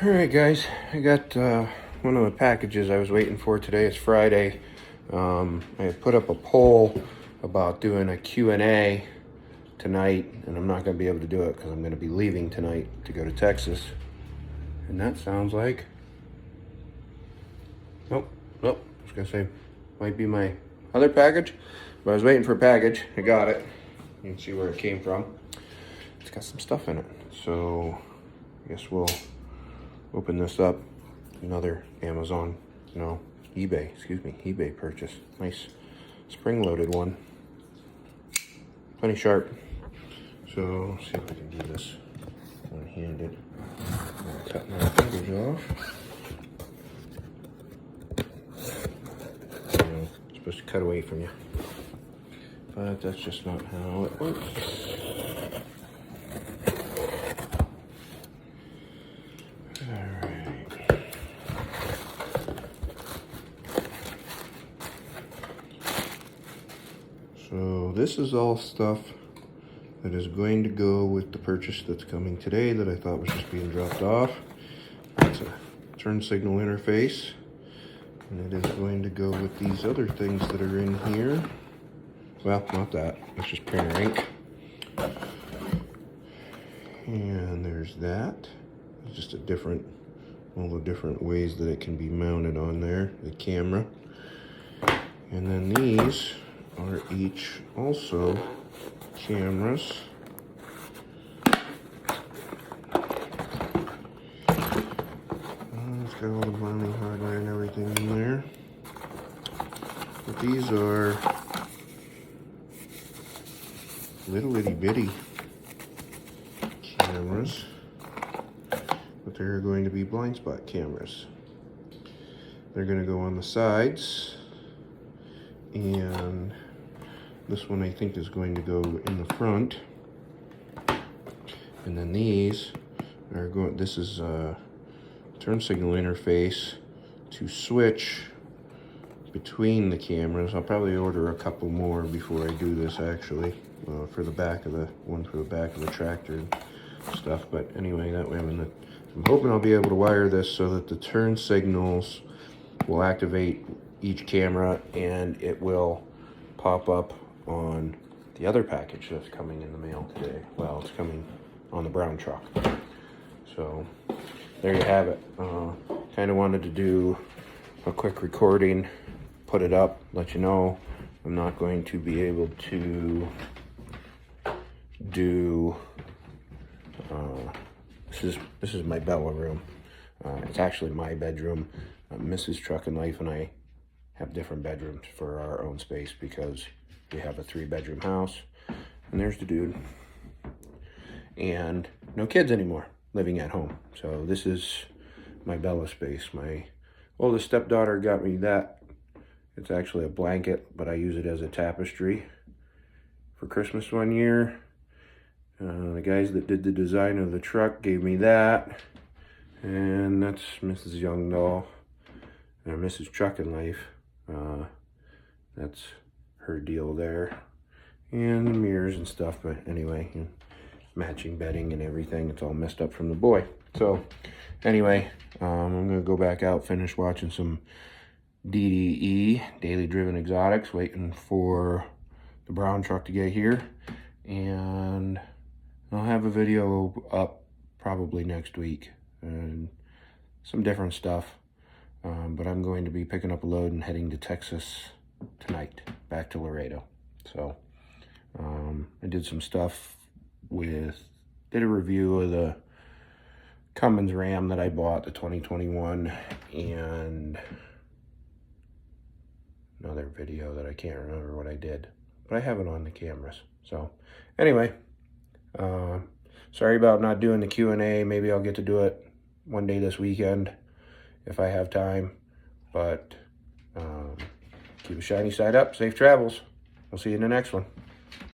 All right, guys, I got one of the packages I was waiting for today. It's Friday. I had put up a poll about doing a Q&A tonight, and I'm not going to be able to do it because I'm going to be leaving tonight to go to Texas. And that sounds like... Nope. I was going to say, might be my other package, but I was waiting for a package. I got it. You can see where it came from. It's got some stuff in it. So, I guess we'll open this up. Another Amazon, eBay purchase. Nice spring-loaded one. Plenty sharp. So, let's see if I can do this one-handed. Cut my fingers off. It's supposed to cut away from you, but that's just not how it works. So this is all stuff that is going to go with the purchase that's coming today that I thought was just being dropped off. It's a turn signal interface, and it is going to go with these other things that are in here. Well, not that. It's just printer ink. And there's that. It's just all the different ways that it can be mounted on there, the camera. And then these are each also cameras. It's got all the mounting hardware and everything in there. But these are little itty bitty cameras, but they're going to be blind spot cameras. They're going to go on the sides, and this one I think is going to go in the front. And then these are going, this is a turn signal interface to switch between the cameras. I'll probably order a couple more before I do this, actually, for the back of the tractor and stuff. But anyway, that way I'm hoping I'll be able to wire this so that the turn signals will activate each camera, and it will pop up on the other package that's coming in the mail today. Well, it's coming on the brown truck. So there you have it. Kind of wanted to do a quick recording, put it up, let you know I'm not going to be able to do this is my Bella room. It's actually my bedroom. Mrs. Truck and Life and I have different bedrooms for our own space because we have a 3-bedroom house. And there's the dude. And no kids anymore living at home. So this is my Bella space. My oldest stepdaughter got me that. It's actually a blanket, but I use it as a tapestry for Christmas one year. The guys that did the design of the truck gave me that. And that's Mrs. Youngdahl, or Mrs. Truck and Life. That's her deal there. And the mirrors and stuff, but anyway, matching bedding and everything. It's all messed up from the boy. So anyway, I'm gonna go back out, finish watching some DDE, Daily Driven Exotics, waiting for the brown truck to get here. And I'll have a video up probably next week and some different stuff. But I'm going to be picking up a load and heading to Texas tonight, back to Laredo. So I did some stuff did a review of the Cummins Ram that I bought, the 2021, and another video that I can't remember what I did, but I have it on the cameras. So anyway, sorry about not doing the Q&A. Maybe I'll get to do it one day this weekend if I have time, but keep a shiny side up. Safe travels. We'll see you in the next one.